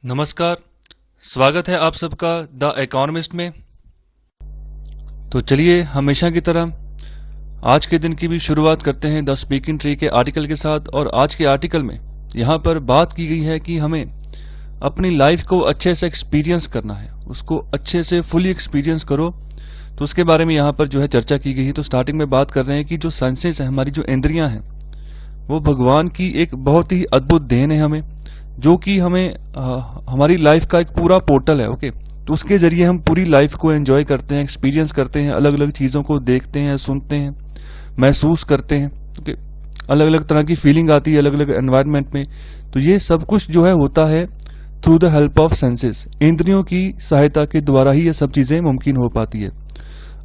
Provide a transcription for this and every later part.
नमस्कार। स्वागत है आप सबका द इकोनॉमिस्ट में। तो चलिए हमेशा की तरह आज के दिन की भी शुरुआत करते हैं द स्पीकिंग ट्री के आर्टिकल के साथ। और आज के आर्टिकल में यहाँ पर बात की गई है कि हमें अपनी लाइफ को अच्छे से एक्सपीरियंस करना है, उसको अच्छे से फुली एक्सपीरियंस करो। तो उसके बारे में यहाँ पर जो है चर्चा की गई है। तो स्टार्टिंग में बात कर रहे हैं कि जो सेंसेस है, हमारी जो इंद्रियां हैं, वो भगवान की एक बहुत ही अद्भुत देन है हमें, जो कि हमें हमारी लाइफ का एक पूरा पोर्टल है। ओके, तो उसके जरिए हम पूरी लाइफ को एंजॉय करते हैं, एक्सपीरियंस करते हैं, अलग अलग चीज़ों को देखते हैं, सुनते हैं, महसूस करते हैं। ओके, अलग अलग तरह की फीलिंग आती है अलग अलग एनवायरनमेंट में। तो ये सब कुछ जो है होता है through the help of senses. इंद्रियों की सहायता के द्वारा ही ये सब चीज़ें मुमकिन हो पाती है।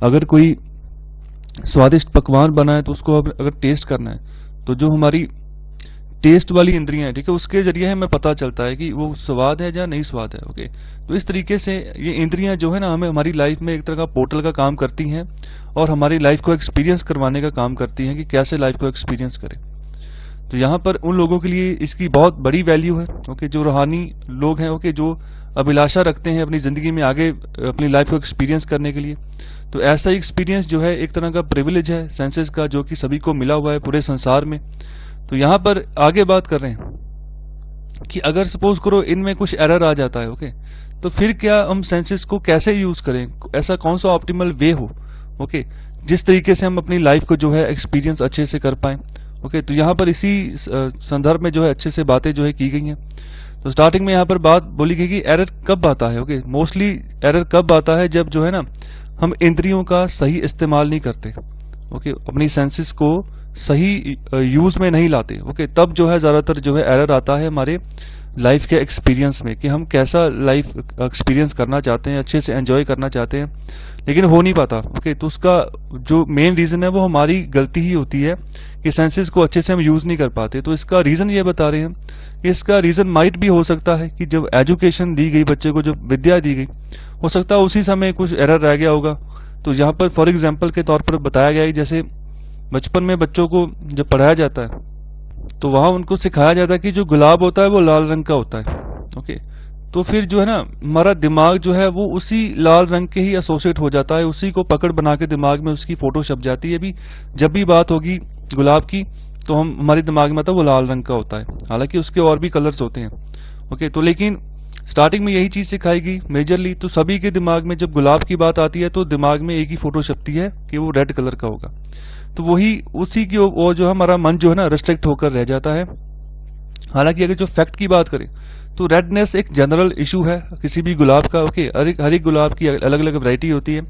अगर कोई स्वादिष्ट पकवान बना है तो उसको अगर टेस्ट करना है, तो जो हमारी टेस्ट वाली इंद्रियां हैं, ठीक है, उसके जरिए हमें पता चलता है कि वो स्वाद है या नहीं स्वाद है। ओके, तो इस तरीके से ये इंद्रियां जो है ना, हमें हमारी लाइफ में एक तरह का पोर्टल का काम करती हैं और हमारी लाइफ को एक्सपीरियंस करवाने का काम करती हैं कि कैसे लाइफ को एक्सपीरियंस करें। तो यहाँ पर उन लोगों के लिए इसकी बहुत बड़ी वैल्यू है। ओके, जो रूहानी लोग हैं, ओके, जो अभिलाषा रखते हैं अपनी जिंदगी में आगे अपनी लाइफ को एक्सपीरियंस करने के लिए। तो ऐसा ही एक्सपीरियंस जो है एक तरह का प्रिविलेज है सेंसेस का, जो कि सभी को मिला हुआ है पूरे संसार में। तो यहाँ पर आगे बात कर रहे हैं कि अगर सपोज करो इनमें कुछ एरर आ जाता है, ओके, तो फिर क्या हम सेंसेस को कैसे यूज करें, ऐसा कौन सा ऑप्टिमल वे हो, ओके, जिस तरीके से हम अपनी लाइफ को जो है एक्सपीरियंस अच्छे से कर पाएं। ओके, तो यहाँ पर इसी संदर्भ में जो है अच्छे से बातें जो है की गई हैं। तो स्टार्टिंग में यहाँ पर बात बोली गई कि एरर कब आता है। ओके, मोस्टली एरर कब आता है, जब जो है ना हम इंद्रियों का सही इस्तेमाल नहीं करते। ओके, अपनी सेंसेस को सही यूज में नहीं लाते। ओके, तब जो है ज्यादातर जो है एरर आता है हमारे लाइफ के एक्सपीरियंस में, कि हम कैसा लाइफ एक्सपीरियंस करना चाहते हैं, अच्छे से एंजॉय करना चाहते हैं, लेकिन हो नहीं पाता। ओके, तो उसका जो मेन रीजन है वो हमारी गलती ही होती है कि सेंसेस को अच्छे से हम यूज नहीं कर पाते। तो इसका रीजन ये बता रहे हैं कि इसका रीजन माइट भी हो सकता है कि जब एजुकेशन दी गई, बच्चे को जब विद्या दी गई, हो सकता है उसी समय कुछ एरर रह गया होगा। तो यहाँ पर फॉर एग्जाम्पल के तौर पर बताया गया है, जैसे बचपन में बच्चों को जब पढ़ाया जाता है तो वहां उनको सिखाया जाता है कि जो गुलाब होता है वो लाल रंग का होता है। ओके, तो फिर जो है ना हमारा दिमाग जो है वो उसी लाल रंग के ही एसोसिएट हो जाता है, उसी को पकड़ बना के दिमाग में उसकी फोटो छप जाती है। भी जब भी बात होगी गुलाब की तो हम हमारे दिमाग में आता है वो लाल रंग का होता है, हालांकि उसके और भी कलर्स होते हैं। ओके, तो लेकिन स्टार्टिंग में यही चीज सिखाएगी मेजरली। तो सभी के दिमाग में जब गुलाब की बात आती है तो दिमाग में एक ही फोटो छपती है कि वो रेड कलर का होगा। तो वही उसी की ओर जो हमारा मन जो है ना रिस्ट्रिक्ट होकर रह जाता है। हालांकि अगर जो फैक्ट की बात करें तो रेडनेस एक जनरल इशू है किसी भी गुलाब का। ओके, हर एक गुलाब की अलग अलग वैरायटी होती है,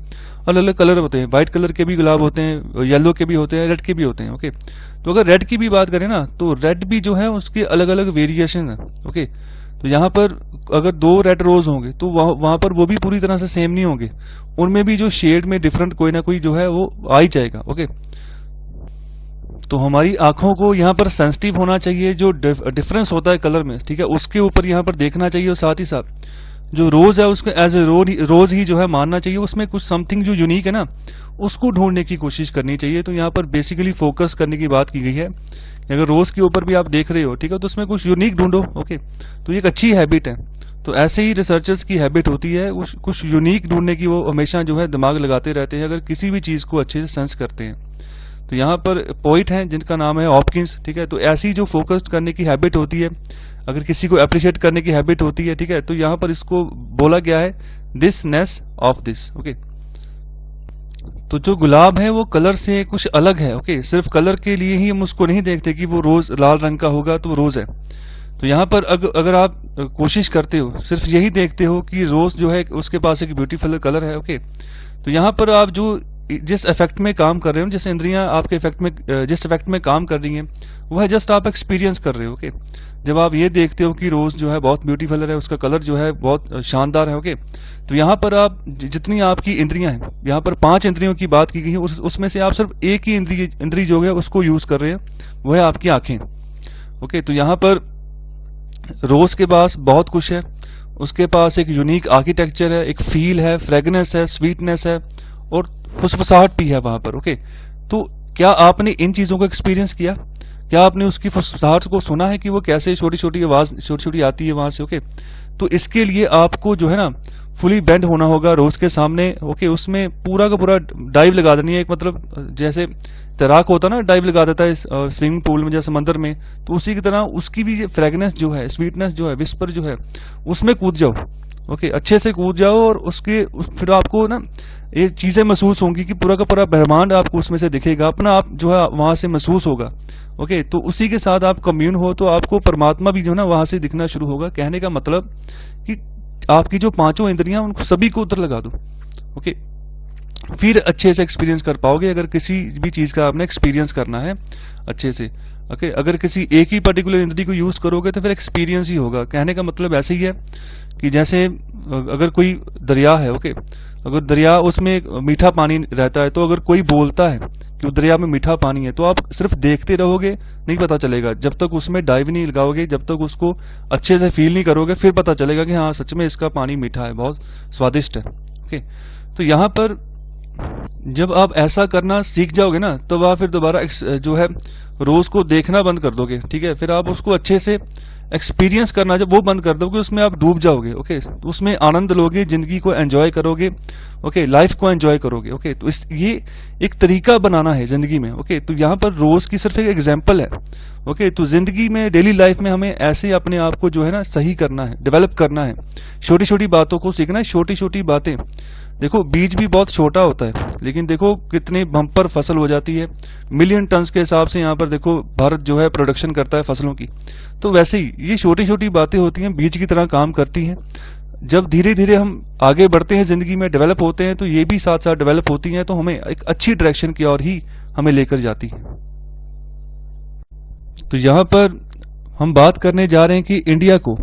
अलग अलग कलर होते हैं। व्हाइट कलर के भी गुलाब होते हैं, येलो के भी होते हैं, रेड के भी होते हैं। ओके, तो अगर रेड की भी बात करें ना तो रेड भी जो है उसके अलग अलग वेरिएशन है। ओके, तो यहाँ पर अगर दो रेड रोज होंगे तो वहां पर वो भी पूरी तरह से सेम नहीं होंगे, उनमें भी जो शेड में डिफरेंट कोई ना कोई जो है वो आ ही जाएगा। ओके, तो हमारी आंखों को यहाँ पर सेंसिटिव होना चाहिए, जो डिफरेंस होता है कलर में, ठीक है, उसके ऊपर यहाँ पर देखना चाहिए। और साथ ही साथ जो रोज है उसको एज ए रोज ही जो है मानना चाहिए, उसमें कुछ समथिंग जो यूनिक है ना उसको ढूंढने की कोशिश करनी चाहिए। तो यहाँ पर बेसिकली फोकस करने की बात की गई है। अगर रोज के ऊपर भी आप देख रहे हो, ठीक है, तो उसमें कुछ यूनिक ढूंढो। ओके, तो ये एक अच्छी हैबिट है। तो ऐसे ही रिसर्चर्स की हैबिट होती है कुछ यूनिक ढूंढने की, वो हमेशा जो है दिमाग लगाते रहते हैं अगर किसी भी चीज को अच्छे से सेंस करते हैं। तो यहाँ पर पोइट हैं जिनका नाम है हॉपकिंस, ठीक है, तो ऐसी जो फोकस करने की हैबिट होती है, अगर किसी को अप्रिशिएट करने की हैबिट होती है, ठीक है, तो यहाँ पर इसको बोला गया है thisness of this. Okay, तो जो गुलाब है वो कलर से कुछ अलग है। ओके, सिर्फ कलर के लिए ही हम उसको नहीं देखते कि वो रोज लाल रंग का होगा तो वो रोज है। तो यहाँ पर अगर आप कोशिश करते हो, सिर्फ यही देखते हो कि रोज जो है उसके पास एक ब्यूटीफुल कलर है। ओके, तो यहाँ पर आप जो जिस इफेक्ट में काम कर रहे हो, जिस इंद्रियां आपके इफेक्ट में जिस इफेक्ट में काम कर रही हैं, वो है जस्ट आप एक्सपीरियंस कर रहे हो। ओके, जब आप ये देखते हो कि रोज जो है बहुत ब्यूटीफुल है, उसका कलर जो है बहुत शानदार है। ओके, तो यहाँ पर आप जितनी आपकी इंद्रियां हैं, यहाँ पर 5 इंद्रियों की बात की गई है, उसमें से आप सिर्फ एक ही इंद्री जो है उसको यूज कर रहे हैं, वो है आपकी आंखें। ओके, तो यहाँ पर रोज के पास बहुत कुछ है, उसके पास एक यूनिक आर्किटेक्चर है, एक फील है, फ्रेगनेंस है, स्वीटनेस है और फुसफुसाहट भी है वहां पर। ओके, तो क्या आपने इन चीजों को एक्सपीरियंस किया? क्या आपने उसकी फुसफुसाहट को सुना है कि वो कैसे छोटी छोटी आवाज छोटी छोटी आती है वहां से? ओके, तो इसके लिए आपको जो है ना फुली बेंड होना होगा रोज के सामने। ओके, उसमें पूरा का पूरा डाइव लगा देनी है, एक मतलब जैसे तैराक होता ना डाइव लगा देता है स्विमिंग पूल में या समंदर में, तो उसी की तरह उसकी भी फ्रेगनेंस जो है, स्वीटनेस जो है, विस्पर जो है, उसमें कूद जाओ। ओके, अच्छे से कूद जाओ और फिर आपको ना ये चीजें महसूस होंगी कि पूरा का पूरा ब्रह्मांड आपको उसमें से दिखेगा, अपना आप जो है वहां से महसूस होगा। ओके, तो उसी के साथ आप कम्यून हो तो आपको परमात्मा भी जो है ना वहां से दिखना शुरू होगा। कहने का मतलब कि आपकी जो पांचों इंद्रियां उनको सभी को उधर लगा दो। ओके, फिर अच्छे से एक्सपीरियंस कर पाओगे अगर किसी भी चीज का आपने एक्सपीरियंस करना है अच्छे से। ओके, अगर किसी एक ही पर्टिकुलर इंद्री को यूज करोगे तो फिर एक्सपीरियंस ही होगा। कहने का मतलब ऐसे ही है कि जैसे अगर कोई दरिया है, ओके, अगर दरिया उसमें मीठा पानी रहता है, तो अगर कोई बोलता है कि दरिया में मीठा पानी है, तो आप सिर्फ देखते रहोगे, नहीं पता चलेगा। जब तक उसमें डाइव नहीं लगाओगे, जब तक उसको अच्छे से फील नहीं करोगे, फिर पता चलेगा कि हाँ सच में इसका पानी मीठा है, बहुत स्वादिष्ट है। ओके, तो यहाँ पर जब आप ऐसा करना सीख जाओगे ना, तो आप फिर दोबारा जो है रोज को देखना बंद कर दोगे। ठीक है, फिर आप उसको अच्छे से एक्सपीरियंस करना जब वो बंद कर दोगे, उसमें आप डूब जाओगे। ओके, तो उसमें आनंद लोगे, जिंदगी को एंजॉय करोगे। ओके, लाइफ को एंजॉय करोगे। ओके, तो ये एक तरीका बनाना है जिंदगी में। ओके, तो यहाँ पर रोज की सिर्फ एक एग्जाम्पल है। ओके, तो जिंदगी में, डेली लाइफ में हमें ऐसे अपने आप को जो है ना सही करना है, डेवलप करना है, छोटी छोटी बातों को सीखना है। छोटी छोटी बातें, देखो बीज भी बहुत छोटा होता है, लेकिन देखो कितनी बम्पर फसल हो जाती है। मिलियन टन्स के हिसाब से यहाँ पर देखो भारत जो है प्रोडक्शन करता है फसलों की। तो वैसे ही ये छोटी छोटी बातें होती हैं, बीज की तरह काम करती हैं। जब धीरे धीरे हम आगे बढ़ते हैं जिंदगी में, डेवलप होते हैं, तो ये भी साथ साथ डेवलप होती हैं, तो हमें एक अच्छी डायरेक्शन की ओर ही हमें लेकर जाती है। तो यहाँ पर हम बात करने जा रहे हैं कि इंडिया को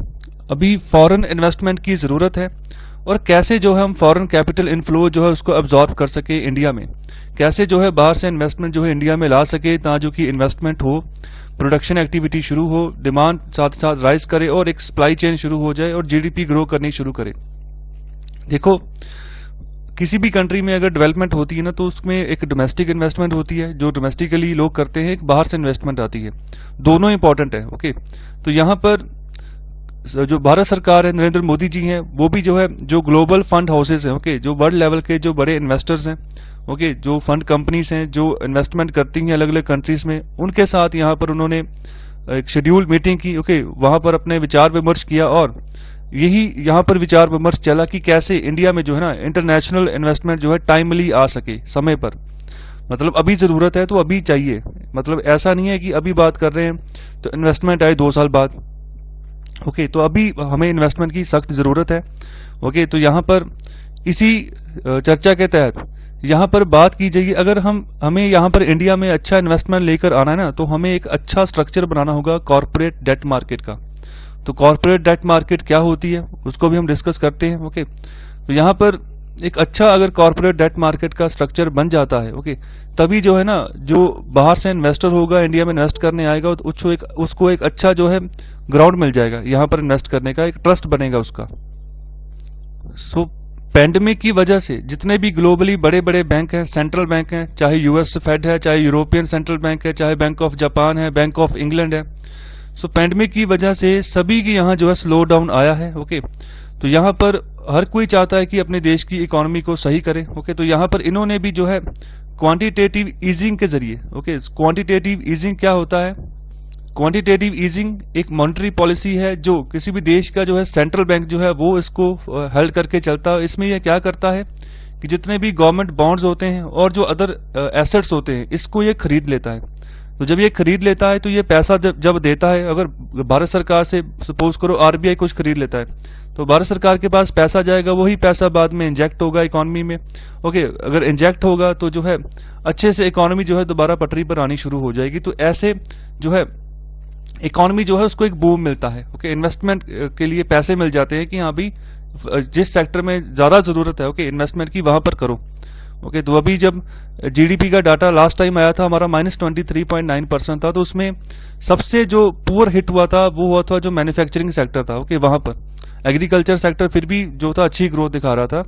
अभी फॉरेन इन्वेस्टमेंट की जरूरत है, और कैसे जो है हम फॉरेन कैपिटल इनफ्लो जो है उसको अब्जॉर्ब कर सके इंडिया में, कैसे जो है बाहर से इन्वेस्टमेंट जो है इंडिया में ला सके, ताकि कि इन्वेस्टमेंट हो, प्रोडक्शन एक्टिविटी शुरू हो, डिमांड साथ साथ राइज करे और एक सप्लाई चेन शुरू हो जाए और जीडीपी ग्रो करनी शुरू करे। देखो किसी भी कंट्री में अगर डेवलपमेंट होती है ना, तो उसमें एक डोमेस्टिक इन्वेस्टमेंट होती है जो डोमेस्टिकली लोग करते हैं, एक बाहर से इन्वेस्टमेंट आती है, दोनों इंपॉर्टेंट है। ओके, तो यहाँ पर जो भारत सरकार है, नरेंद्र मोदी जी हैं, वो भी जो है जो ग्लोबल फंड हाउसेस हैं, ओके, जो वर्ल्ड लेवल के जो बड़े इन्वेस्टर्स हैं, ओके, जो फंड कंपनीज हैं जो इन्वेस्टमेंट करती हैं अलग अलग कंट्रीज में, उनके साथ यहाँ पर उन्होंने एक शेड्यूल मीटिंग की। ओके, वहां पर अपने विचार विमर्श किया, और यही यहाँ पर विचार विमर्श चला कि कैसे इंडिया में जो है ना इंटरनेशनल इन्वेस्टमेंट जो है टाइमली आ सके, समय पर। मतलब अभी जरूरत है तो अभी चाहिए, मतलब ऐसा नहीं है कि अभी बात कर रहे हैं तो इन्वेस्टमेंट आए 2 साल बाद। ओके, तो अभी हमें इन्वेस्टमेंट की सख्त जरूरत है। ओके, तो यहाँ पर इसी चर्चा के तहत यहाँ पर बात की जाएगी, अगर हमें यहाँ पर इंडिया में अच्छा इन्वेस्टमेंट लेकर आना है ना, तो हमें एक अच्छा स्ट्रक्चर बनाना होगा कॉर्पोरेट डेट मार्केट का। तो कॉर्पोरेट डेट मार्केट क्या होती है उसको भी हम डिस्कस करते हैं। ओके, तो यहाँ पर एक अच्छा अगर कॉर्पोरेट डेट मार्केट का स्ट्रक्चर बन जाता है, ओके, तभी जो है ना जो बाहर से इन्वेस्टर होगा इंडिया में इन्वेस्ट करने आएगा, तो उसको एक अच्छा जो है ग्राउंड मिल जाएगा यहाँ पर इन्वेस्ट करने का, एक ट्रस्ट बनेगा उसका। सो पैंडेमिक की वजह से जितने भी ग्लोबली बड़े बड़े बैंक हैं, सेंट्रल बैंक हैं, चाहे यूएस फेड है, चाहे यूरोपियन सेंट्रल बैंक है, चाहे बैंक ऑफ जापान है, बैंक ऑफ इंग्लैंड है, सो पैंडेमिक की वजह से सभी की यहाँ जो है स्लो डाउन आया है। ओके, तो यहाँ पर हर कोई चाहता है कि अपने देश की इकोनॉमी को सही करे। ओके, तो यहाँ पर इन्होंने भी जो है क्वांटिटेटिव ईजिंग के जरिए, ओके, क्वांटिटेटिव ईजिंग क्या होता है? क्वांटिटेटिव ईजिंग एक मॉनेटरी पॉलिसी है जो किसी भी देश का जो है सेंट्रल बैंक जो है वो इसको हेल्ड करके चलता है। इसमें यह क्या करता है कि जितने भी गवर्नमेंट बॉन्ड्स होते हैं और जो अदर एसेट्स होते हैं, इसको ये खरीद लेता है। तो जब ये खरीद लेता है तो ये पैसा जब देता है, अगर भारत सरकार से सपोज करो आरबीआई कुछ खरीद लेता है, तो भारत सरकार के पास पैसा जाएगा, वही पैसा बाद में इंजेक्ट होगा इकोनॉमी में। ओके, अगर इंजेक्ट होगा तो जो है अच्छे से इकोनॉमी जो है दोबारा पटरी पर आनी शुरू हो जाएगी। तो ऐसे जो है इकोनॉमी जो है उसको एक बूम मिलता है। ओके, इन्वेस्टमेंट के लिए पैसे मिल जाते हैं कि हाँ भी जिस सेक्टर में ज्यादा जरूरत है ओके इन्वेस्टमेंट की, वहां पर करो। ओके, तो अभी जब जीडीपी का डाटा लास्ट टाइम आया था हमारा -23.9% था, तो उसमें सबसे जो पुअर हिट हुआ था वो हुआ था जो मैन्युफैक्चरिंग सेक्टर था। ओके, वहां पर एग्रीकल्चर सेक्टर फिर भी जो था अच्छी ग्रोथ दिखा रहा था।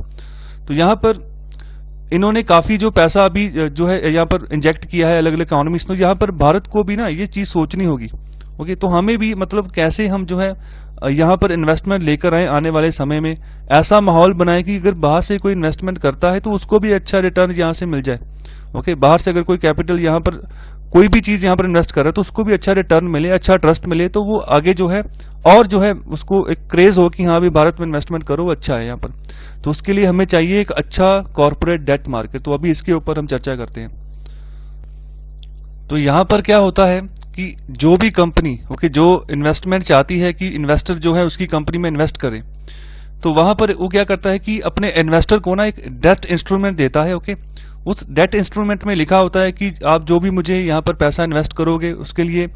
तो यहाँ पर इन्होंने काफी जो पैसा अभी जो है यहाँ पर इंजेक्ट किया है अलग अलग इकोनॉमीज ने, यहाँ पर भारत को भी ना ये चीज सोचनी होगी। ओके, तो हमें भी मतलब कैसे हम जो है यहाँ पर इन्वेस्टमेंट लेकर आए आने वाले समय में, ऐसा माहौल बनाए कि अगर बाहर से कोई इन्वेस्टमेंट करता है तो उसको भी अच्छा रिटर्न यहाँ से मिल जाए। ओके, बाहर से अगर कोई कैपिटल यहाँ पर कोई भी चीज यहाँ पर इन्वेस्ट कर रहा है तो उसको भी अच्छा रिटर्न मिले, अच्छा ट्रस्ट मिले, तो वो आगे जो है और जो है उसको एक क्रेज हो कि हाँ भी भारत में इन्वेस्टमेंट करो, अच्छा है यहाँ पर। तो उसके लिए हमें चाहिए एक अच्छा कॉर्पोरेट डेट मार्केट। तो अभी इसके ऊपर हम चर्चा करते हैं। तो यहाँ पर क्या होता है कि जो भी कंपनी ओके जो इन्वेस्टमेंट चाहती है कि इन्वेस्टर जो है उसकी कंपनी में इन्वेस्ट करे, तो वहां पर वो क्या करता है कि अपने इन्वेस्टर को ना एक डेट इंस्ट्रूमेंट देता है। ओके, उस डेट इंस्ट्रूमेंट में लिखा होता है कि आप जो भी मुझे यहाँ पर पैसा इन्वेस्ट करोगे उसके लिए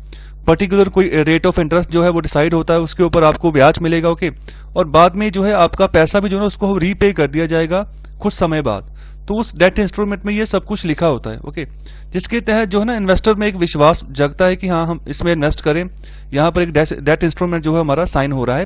पर्टिकुलर कोई रेट ऑफ इंटरेस्ट जो है वो डिसाइड होता है, उसके ऊपर आपको ब्याज मिलेगा। ओके, और बाद में जो है आपका पैसा भी जो है उसको रीपे कर दिया जाएगा कुछ समय बाद। तो उस डेट इंस्ट्रूमेंट में ये सब कुछ लिखा होता है। ओके, जिसके तहत जो है ना इन्वेस्टर में एक विश्वास जगता है कि हाँ हम इसमें इन्वेस्ट करें, यहाँ पर एक डेट इंस्ट्रूमेंट जो है हमारा साइन हो रहा है।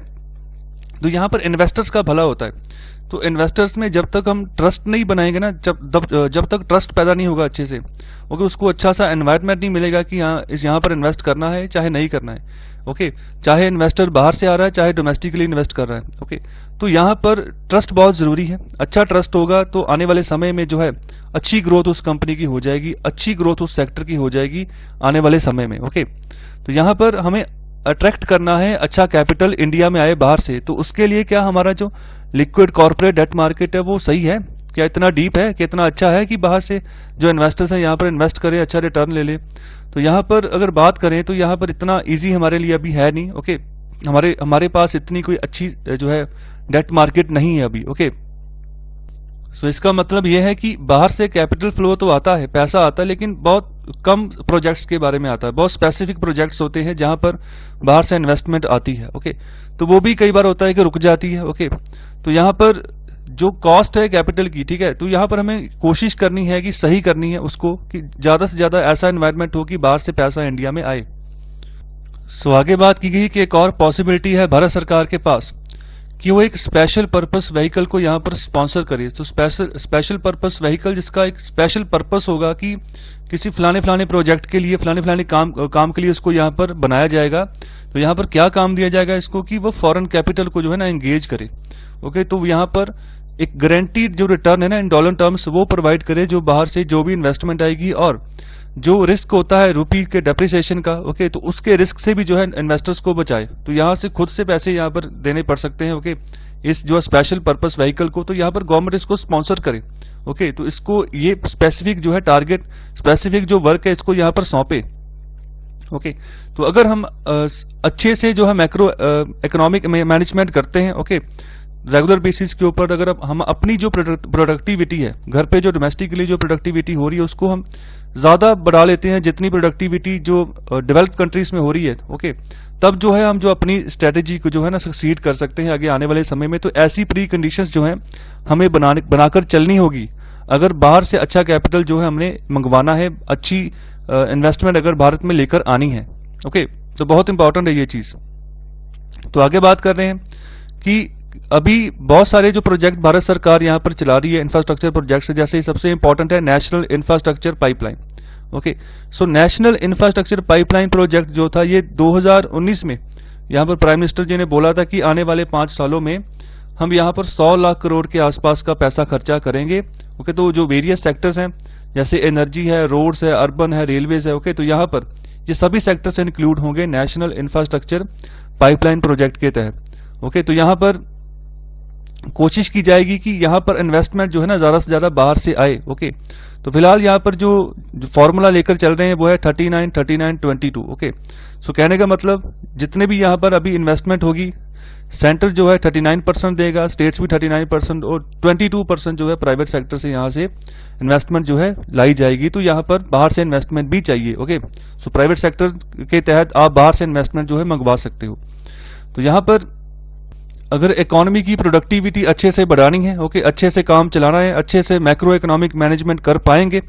तो यहाँ पर इन्वेस्टर्स का भला होता है। तो इन्वेस्टर्स में जब तक हम ट्रस्ट नहीं बनाएंगे ना, जब तक ट्रस्ट पैदा नहीं होगा अच्छे से, ओके, उसको अच्छा सा एनवायरनमेंट नहीं मिलेगा कि हाँ यहाँ पर इन्वेस्ट करना है चाहे नहीं करना है। ओके, चाहे इन्वेस्टर बाहर से आ रहा है चाहे डोमेस्टिकली इन्वेस्ट कर रहा है। ओके, तो यहाँ पर ट्रस्ट बहुत जरूरी है। अच्छा ट्रस्ट होगा तो आने वाले समय में जो है अच्छी ग्रोथ उस कंपनी की हो जाएगी, अच्छी ग्रोथ उस सेक्टर की हो जाएगी आने वाले समय में। ओके, तो यहाँ पर हमें अट्रैक्ट करना है अच्छा कैपिटल इंडिया में आए बाहर से। तो उसके लिए क्या हमारा जो लिक्विड कॉर्पोरेट डेट मार्केट है वो सही है क्या, इतना डीप है कि इतना अच्छा है कि बाहर से जो इन्वेस्टर्स हैं यहाँ पर इन्वेस्ट करें, अच्छा रिटर्न ले ले। तो यहाँ पर अगर बात करें तो यहाँ पर इतना इजी हमारे लिए अभी है नहीं। ओके, हमारे पास इतनी कोई अच्छी जो है डेट मार्केट नहीं है अभी। ओके, सो इसका मतलब यह है कि बाहर से कैपिटल फ्लो तो आता है, पैसा आता है, लेकिन बहुत कम प्रोजेक्ट्स के बारे में आता है। बहुत स्पेसिफिक प्रोजेक्ट्स होते हैं जहां पर बाहर से इन्वेस्टमेंट आती है। ओके, तो वो भी कई बार होता है कि रुक जाती है। ओके, तो यहाँ पर जो कॉस्ट है कैपिटल की, ठीक है, तो यहाँ पर हमें कोशिश करनी है कि सही करनी है उसको कि ज्यादा से ज्यादा ऐसा इन्वायरमेंट हो कि बाहर से पैसा इंडिया में आए। सो आगे बात की गई कि एक और पॉसिबिलिटी है भारत सरकार के पास कि वो एक स्पेशल पर्पस व्हीकल को यहाँ पर स्पॉन्सर करे। तो स्पेशल पर्पस व्हीकल जिसका एक स्पेशल पर्पस होगा कि किसी फलाने प्रोजेक्ट के लिए फलाने काम के लिए उसको यहाँ पर बनाया जाएगा। तो यहाँ पर क्या काम दिया जाएगा इसको कि वो फॉरेन कैपिटल को जो है ना एंगेज करे। ओके, तो यहाँ पर एक गारंटीड जो रिटर्न है ना इन डॉलर टर्म्स वो प्रोवाइड करे जो बाहर से जो भी इन्वेस्टमेंट आएगी, और जो रिस्क होता है रुपी के डेप्रिसिएशन का, ओके, तो उसके रिस्क से भी जो है इन्वेस्टर्स को बचाए। तो यहाँ से खुद से पैसे यहाँ पर देने पड़ सकते हैं। ओके, इस जो स्पेशल पर्पस व्हीकल को, तो यहाँ पर गवर्नमेंट इसको स्पॉन्सर करे। ओके, तो इसको ये स्पेसिफिक जो है टारगेट, स्पेसिफिक जो वर्क है इसको यहाँ पर सौंपे। ओके, तो अगर हम अच्छे से जो है मैक्रो इकोनॉमिक मैनेजमेंट करते हैं, ओके, रेगुलर बेसिस के ऊपर, अगर हम अपनी जो प्रोडक्टिविटी है घर पे जो डोमेस्टिकली जो प्रोडक्टिविटी हो रही है उसको हम ज्यादा बढ़ा लेते हैं जितनी प्रोडक्टिविटी जो डेवलप्ड कंट्रीज में हो रही है। ओके, तब जो है हम जो अपनी स्ट्रेटेजी को जो है ना सक्सीड कर सकते हैं आगे आने वाले समय में। तो ऐसी प्री कंडीशंस जो है हमें बनाकर चलनी होगी अगर बाहर से अच्छा कैपिटल जो है हमने मंगवाना है, अच्छी इन्वेस्टमेंट अगर भारत में लेकर आनी है। ओके, तो बहुत इंपॉर्टेंट है ये चीज। तो आगे बात कर रहे हैं कि अभी बहुत सारे जो प्रोजेक्ट भारत सरकार यहाँ पर चला रही है इंफ्रास्ट्रक्चर प्रोजेक्ट्स, जैसे सबसे इंपॉर्टेंट है national infrastructure pipeline. Okay, so national infrastructure pipeline project जो था ये 2019 में यहाँ पर प्राइम मिनिस्टर जी ने बोला था कि आने वाले 5 सालों में हम यहाँ पर 100 लाख करोड़ के आसपास का पैसा खर्चा करेंगे। ओके, तो जो वेरियस सेक्टर्स हैं जैसे एनर्जी है, रोड्स है, अर्बन है, रेलवेज है, ओके, तो यहाँ पर ये सभी सेक्टर्स इंक्लूड होंगे नेशनल इंफ्रास्ट्रक्चर पाइपलाइन प्रोजेक्ट के तहत। ओके, तो यहाँ पर कोशिश की जाएगी कि यहाँ पर इन्वेस्टमेंट जो है ना ज्यादा से ज्यादा बाहर से आए। ओके, तो फिलहाल यहाँ पर जो फॉर्मूला लेकर चल रहे हैं वो है 39-39-22। ओके, सो कहने का मतलब जितने भी यहाँ पर अभी इन्वेस्टमेंट होगी, सेंटर जो है 39% देगा, स्टेट्स भी 39% और 22% जो है प्राइवेट सेक्टर से यहाँ से इन्वेस्टमेंट जो है लाई जाएगी। तो यहाँ पर बाहर से इन्वेस्टमेंट भी चाहिए। ओके, सो प्राइवेट सेक्टर के तहत आप बाहर से इन्वेस्टमेंट जो है मंगवा सकते हो। तो यहाँ पर अगर इकोनॉमी की प्रोडक्टिविटी अच्छे से बढ़ानी है, ओके, अच्छे से काम चलाना है, अच्छे से मैक्रो इकोनॉमिक मैनेजमेंट कर पाएंगे,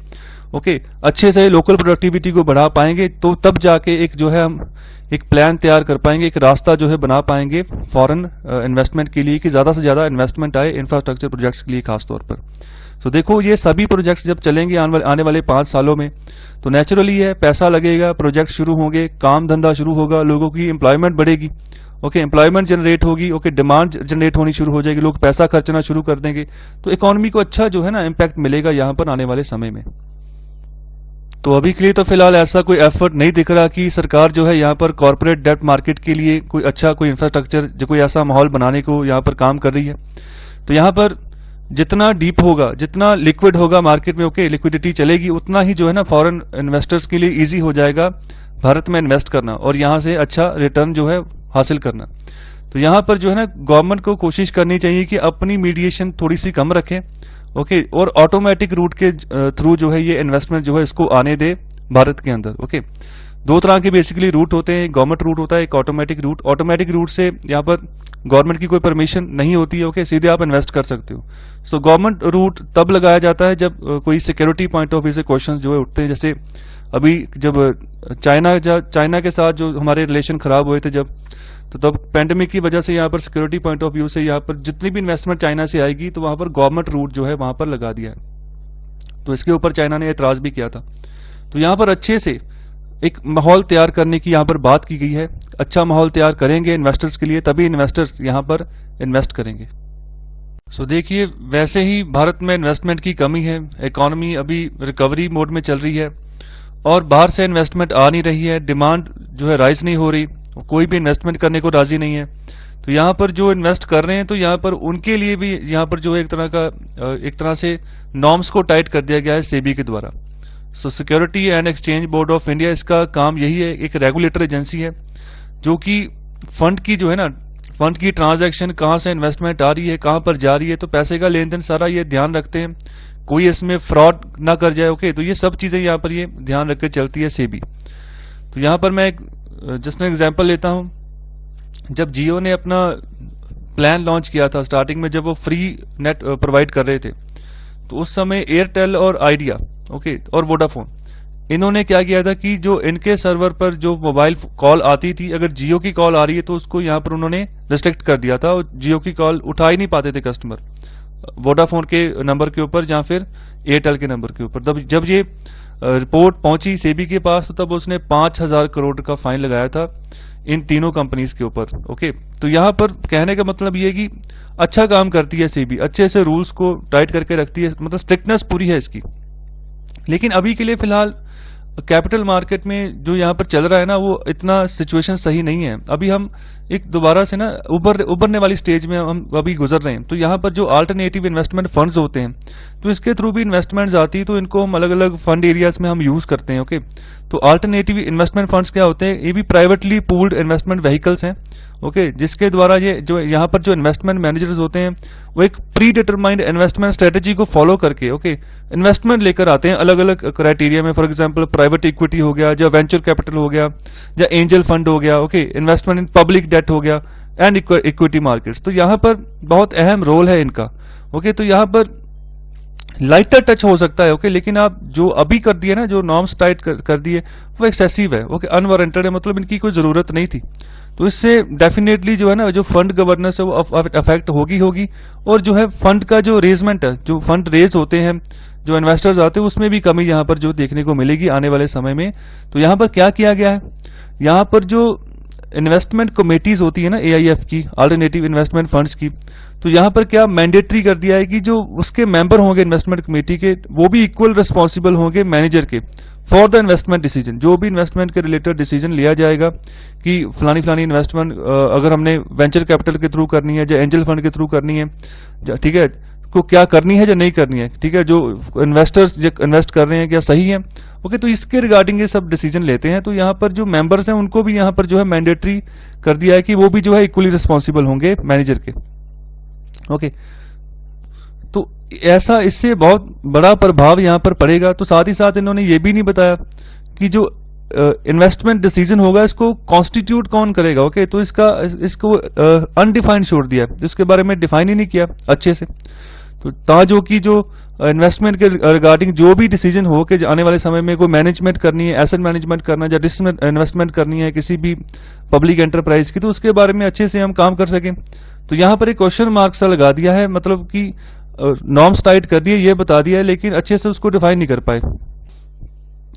ओके, अच्छे से लोकल प्रोडक्टिविटी को बढ़ा पाएंगे, तो तब जाके एक जो है हम एक प्लान तैयार कर पाएंगे, एक रास्ता जो है बना पाएंगे फॉरेन इन्वेस्टमेंट के लिए कि ज्यादा से ज्यादा इन्वेस्टमेंट आए इंफ्रास्ट्रक्चर प्रोजेक्ट्स के लिए खासतौर पर। तो देखो ये सभी प्रोजेक्ट्स जब चलेंगे आने वाले 5 सालों में, तो नेचुरली है पैसा लगेगा, प्रोजेक्ट शुरू होंगे, काम धंधा शुरू होगा, लोगों की एम्प्लॉयमेंट बढ़ेगी, ओके, एम्प्लॉयमेंट जनरेट होगी, ओके, डिमांड जनरेट होनी शुरू हो जाएगी, लोग पैसा खर्चना शुरू कर देंगे, तो इकोनॉमी को अच्छा जो है ना इम्पैक्ट मिलेगा यहाँ पर आने वाले समय में। तो अभी के लिए तो फिलहाल ऐसा कोई एफर्ट नहीं दिख रहा कि सरकार जो है यहाँ पर कॉर्पोरेट डेब्ट मार्केट के लिए कोई अच्छा कोई इंफ्रास्ट्रक्चर जो कोई ऐसा माहौल बनाने को यहाँ पर काम कर रही है। तो यहाँ पर जितना डीप होगा, जितना लिक्विड होगा मार्केट में, ओके, लिक्विडिटी चलेगी, उतना ही जो है ना फॉरेन इन्वेस्टर्स के लिए इजी हो जाएगा भारत में इन्वेस्ट करना और यहाँ से अच्छा रिटर्न जो है हासिल करना। तो यहाँ पर जो है ना गवर्नमेंट को कोशिश करनी चाहिए कि अपनी मीडिएशन थोड़ी सी कम रखें, ओके, और ऑटोमेटिक रूट के थ्रू जो है ये इन्वेस्टमेंट जो है इसको आने दे भारत के अंदर, ओके। दो तरह के बेसिकली रूट होते हैं, गवर्नमेंट रूट होता है, एक ऑटोमेटिक रूट। ऑटोमेटिक रूट से यहाँ पर गवर्नमेंट की कोई परमिशन नहीं होती है, ओके, सीधे आप इन्वेस्ट कर सकते हो। सो गवर्नमेंट रूट तब लगाया जाता है जब कोई सिक्योरिटी पॉइंट ऑफ व्यू से क्वेश्चन जो है उठते हैं, जैसे अभी जब चाइना के साथ जो हमारे रिलेशन खराब हुए थे जब, तो तब पेंडेमिक की वजह से यहाँ पर सिक्योरिटी पॉइंट ऑफ व्यू से यहाँ पर जितनी भी इन्वेस्टमेंट चाइना से आएगी तो वहां पर गवर्नमेंट रूट जो है वहां पर लगा दिया है। तो इसके ऊपर चाइना ने एतराज भी किया था। तो यहाँ पर अच्छे से एक माहौल तैयार करने की यहाँ पर बात की गई है। अच्छा माहौल तैयार करेंगे इन्वेस्टर्स के लिए, तभी इन्वेस्टर्स यहाँ पर इन्वेस्ट करेंगे। सो देखिए, वैसे ही भारत में इन्वेस्टमेंट की कमी है, इकोनॉमी अभी रिकवरी मोड में चल रही है और बाहर से इन्वेस्टमेंट आ नहीं रही है, डिमांड जो है राइज नहीं हो रही, कोई भी इन्वेस्टमेंट करने को राजी नहीं है। तो यहाँ पर जो इन्वेस्ट कर रहे हैं तो यहाँ पर उनके लिए भी यहाँ पर जो एक तरह से नॉर्म्स को टाइट कर दिया गया है सेबी के द्वारा। सो security and exchange board of India, इसका काम यही है, एक रेगुलेटर एजेंसी है जो कि फंड की जो है ना, फंड की ट्रांजैक्शन, कहाँ से इन्वेस्टमेंट आ रही है, कहाँ पर जा रही है, तो पैसे का लेन देन सारा ये ध्यान रखते हैं, कोई इसमें फ्रॉड ना कर जाए, ओके। तो ये सब चीजें यहाँ पर ये ध्यान रख के चलती है सेबी। तो यहाँ पर मैं जस्ट मैं एग्जांपल लेता हूँ। जब जियो ने अपना प्लान लॉन्च किया था स्टार्टिंग में, जब वो फ्री नेट प्रोवाइड कर रहे थे, तो उस समय एयरटेल और आइडिया, ओके, और वोडाफोन, इन्होंने क्या किया था कि जो इनके सर्वर पर जो मोबाइल कॉल आती थी, अगर जियो की कॉल आ रही है तो उसको यहाँ पर उन्होंने रिस्ट्रिक्ट कर दिया था और जियो की कॉल उठा ही नहीं पाते थे कस्टमर, वोडाफोन के नंबर के ऊपर या फिर एयरटेल के नंबर के ऊपर। तब जब ये रिपोर्ट पहुंची सेबी के पास तो तब उसने 5,000 करोड़ का फाइन लगाया था इन तीनों कंपनीज के ऊपर, ओके। तो यहाँ पर कहने का मतलब ये कि अच्छा काम करती है सेबी, अच्छे से रूल्स को टाइट करके रखती है, मतलब स्ट्रिक्टनेस पूरी है इसकी। लेकिन अभी के लिए फिलहाल कैपिटल मार्केट में जो यहाँ पर चल रहा है ना, वो इतना सिचुएशन सही नहीं है। अभी हम एक दोबारा से ना उभरने वाली स्टेज में हम अभी गुजर रहे हैं। तो यहाँ पर जो अल्टरनेटिव इन्वेस्टमेंट फंड्स होते हैं, तो इसके थ्रू भी इन्वेस्टमेंट्स आती है, तो इनको हम अलग अलग फंड एरियाज में हम यूज करते हैं, ओके। तो अल्टरनेटिव इन्वेस्टमेंट फंड्स क्या होते हैं? ये भी प्राइवेटली पूल्ड इन्वेस्टमेंट व्हीकल्स हैं, ओके, जिसके द्वारा ये जो यहाँ पर जो इन्वेस्टमेंट मैनेजर्स होते हैं वो एक प्री डिटरमाइंड इन्वेस्टमेंट स्ट्रेटेजी को फॉलो करके, ओके, इन्वेस्टमेंट लेकर आते हैं अलग अलग क्राइटेरिया में। फॉर एग्जांपल प्राइवेट इक्विटी हो गया, या वेंचर कैपिटल हो गया, या एंजल फंड हो गया, okay, investment in public debt हो गया, एंड इक्विटी मार्केट्स। तो यहाँ पर बहुत अहम रोल है इनका, ओके। तो यहाँ पर लाइटर टच हो सकता है, ओके, लेकिन आप जो अभी कर दिए ना, जो नॉर्म्स टाइट कर दिए, वो एक्सेसिव है, ओके, अनवारंटेड है, मतलब इनकी कोई जरूरत नहीं थी। तो इससे डेफिनेटली जो है ना, जो फंड गवर्नेंस है वो अफेक्ट होगी, और जो है फंड का जो रेजमेंट है, जो फंड रेज होते हैं, जो इन्वेस्टर्स आते हैं, उसमें भी कमी यहाँ पर जो देखने को मिलेगी आने वाले समय में। तो यहाँ पर क्या किया गया है, यहाँ पर जो इन्वेस्टमेंट कमेटीज होती है ना AIF की, अल्टरनेटिव इन्वेस्टमेंट फंड्स की, तो यहाँ पर क्या मैंडेटरी कर दिया है कि जो उसके मेंबर होंगे इन्वेस्टमेंट कमेटी के, वो भी इक्वल रिस्पॉन्सिबल होंगे मैनेजर के फॉर द इन्वेस्टमेंट डिसीजन। जो भी इन्वेस्टमेंट के रिलेटेड डिसीजन लिया जाएगा कि फलानी इन्वेस्टमेंट अगर हमने वेंचर कैपिटल के थ्रू करनी है या एंजल फंड के थ्रू करनी है, ठीक है, को क्या करनी है या नहीं करनी है, ठीक है, जो इन्वेस्टर्स इन्वेस्ट कर रहे हैं क्या सही है, ओके। तो इसके रिगार्डिंग ये सब डिसीजन लेते हैं। तो यहाँ पर जो मेंबर्स हैं उनको भी यहाँ पर जो है मैंडेटरी कर दिया है कि वो भी जो है इक्वली रिस्पॉन्सिबल होंगे मैनेजर के, ओके। तो ऐसा इससे बहुत बड़ा प्रभाव यहाँ पर पड़ेगा। तो साथ ही साथ इन्होंने ये भी नहीं बताया कि जो इन्वेस्टमेंट डिसीजन होगा इसको कॉन्स्टिट्यूट कौन करेगा, ओके। तो इसको अनडिफाइंड छोड़ दिया, इसके बारे में डिफाइन ही नहीं किया अच्छे से। तो ताजो की जो इन्वेस्टमेंट के रिगार्डिंग जो भी डिसीजन हो कि आने वाले समय में कोई मैनेजमेंट करनी है, एसेट मैनेजमेंट करना है, या इन्वेस्टमेंट करनी है किसी भी पब्लिक एंटरप्राइज की, तो उसके बारे में अच्छे से हम काम कर सकें। तो यहाँ पर एक क्वेश्चन मार्क सा लगा दिया है, मतलब कि नॉर्म्स टाइट कर दिए, ये बता दिया है, लेकिन अच्छे से उसको डिफाइन नहीं कर पाए।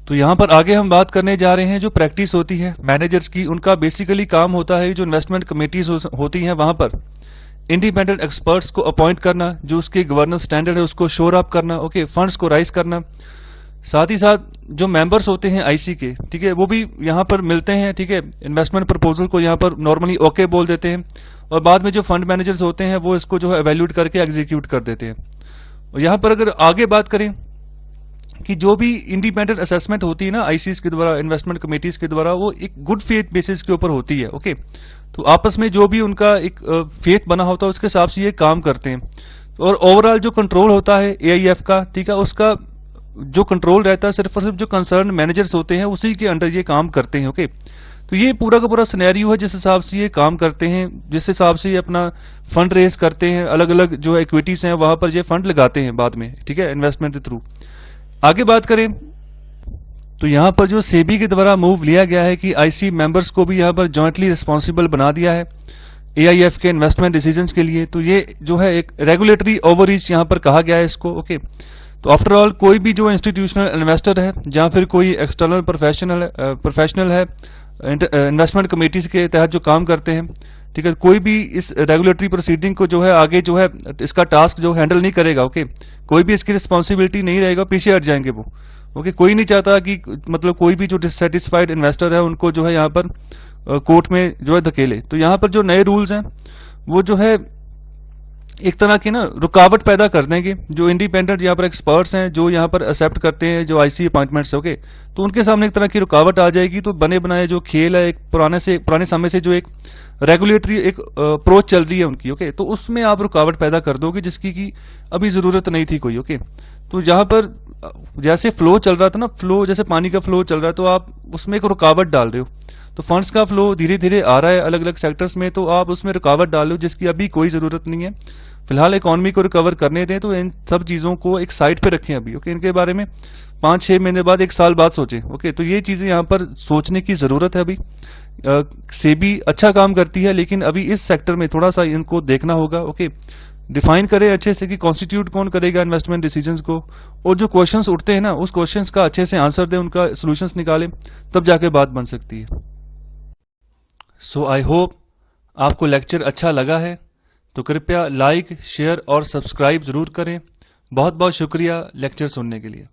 तो यहाँ पर आगे हम बात करने जा रहे हैं जो प्रैक्टिस होती है मैनेजर्स की। उनका बेसिकली काम होता है जो इन्वेस्टमेंट कमेटीज होती हैं वहां पर इंडिपेंडेंट एक्सपर्ट्स को अपॉइंट करना, जो उसके गवर्नेंस स्टैंडर्ड है उसको शोर अप करना, ओके, फंड्स को राइज करना। साथ ही साथ जो मेंबर्स होते हैं आईसी के, ठीक है, वो भी यहाँ पर मिलते हैं, ठीक है, इन्वेस्टमेंट प्रपोजल को यहाँ पर नॉर्मली ओके बोल देते हैं, और बाद में जो फंड मैनेजर्स होते हैं वो इसको जो है एवेल्यूट करके एग्जीक्यूट कर देते हैं। और यहाँ पर अगर आगे बात करें कि जो भी इंडिपेंडेंट असेसमेंट होती है ना आईसीएस के द्वारा, इन्वेस्टमेंट कमेटीज के द्वारा, वो एक गुड फेथ बेसिस के ऊपर होती है, ओके। तो आपस में जो भी उनका एक फेथ बना होता है उसके हिसाब से ये काम करते हैं। और ओवरऑल जो कंट्रोल होता है एआईएफ का, ठीक है, उसका जो कंट्रोल रहता है सिर्फ और सिर्फ जो कंसर्न मैनेजर्स होते हैं उसी के अंडर ये काम करते हैं, ओके। तो ये पूरा का पूरा सिनेरियो है जिस हिसाब से ये काम करते हैं, जिस हिसाब से ये अपना फंड रेज करते हैं, अलग अलग जो इक्विटीज हैं वहां पर ये फंड लगाते हैं बाद में, ठीक है, इन्वेस्टमेंट के थ्रू। आगे बात करें तो यहां पर जो सेबी के द्वारा मूव लिया गया है कि आईसी मेंबर्स को भी यहां पर जॉइंटली रिस्पॉन्सिबल बना दिया है एआईएफ के इन्वेस्टमेंट डिसीजंस के लिए। तो ये जो है एक रेगुलेटरी ओवररीच यहां पर कहा गया है इसको, ओके। तो आफ्टर ऑल कोई भी जो इंस्टीट्यूशनल इन्वेस्टर है या फिर कोई एक्सटर्नल प्रोफेशनल है इन्वेस्टमेंट कमेटीज के तहत जो काम करते हैं, ठीक है, कोई भी इस रेगुलेटरी प्रोसीडिंग को जो है आगे जो है इसका टास्क जो हैंडल नहीं करेगा, ओके, कोई भी इसकी रिस्पॉन्सिबिलिटी नहीं रहेगा, पीछे हट जाएंगे वो, ओके। कोई नहीं चाहता कि मतलब कोई भी जो डिससेटिस्फाइड इन्वेस्टर है उनको जो है यहाँ पर कोर्ट में जो है धकेले। तो यहाँ पर जो नए रूल्स हैं वो जो है एक तरह की ना रुकावट पैदा कर देंगे। जो इंडिपेंडेंट यहाँ पर एक्सपर्ट्स हैं जो यहाँ पर एक्सेप्ट करते हैं जो आईसी अपॉइंटमेंट्स, ओके, तो उनके सामने एक तरह की रुकावट आ जाएगी। तो बने बनाए जो खेल है एक पुराने समय से जो एक रेगुलेटरी एक अप्रोच चल रही है उनकी, ओके, तो उसमें आप रुकावट पैदा कर दोगे जिसकी की अभी जरूरत नहीं थी कोई, ओके। तो यहाँ पर जैसे फ्लो चल रहा था ना, फ्लो जैसे पानी का फ्लो चल रहा है, तो आप उसमें एक रुकावट डाल रहे हो। तो फंड्स का फ्लो धीरे धीरे आ रहा है अलग अलग सेक्टर्स में, तो आप उसमें रुकावट डाल रहे हो जिसकी अभी कोई जरूरत नहीं है। फिलहाल इकोनॉमी को रिकवर करने दें, तो इन सब चीजों को एक साइड पे रखें अभी, ओके। इनके बारे में 5-6 महीने बाद, 1 साल बाद सोचें, ओके। तो ये चीजें यहाँ पर सोचने की जरूरत है अभी। सेबी अच्छा काम करती है लेकिन अभी इस सेक्टर में थोड़ा सा इनको देखना होगा, ओके। डिफाइन करें अच्छे से कि कॉन्स्टिट्यूट कौन करेगा इन्वेस्टमेंट डिसीजंस को, और जो क्वेश्चंस उठते हैं ना उस क्वेश्चंस का अच्छे से आंसर दें, उनका सॉल्यूशंस निकालें, तब जाके बात बन सकती है। सो आई होप आपको लेक्चर अच्छा लगा है, तो कृपया लाइक, शेयर और सब्सक्राइब जरूर करें। बहुत बहुत शुक्रिया लेक्चर सुनने के लिए।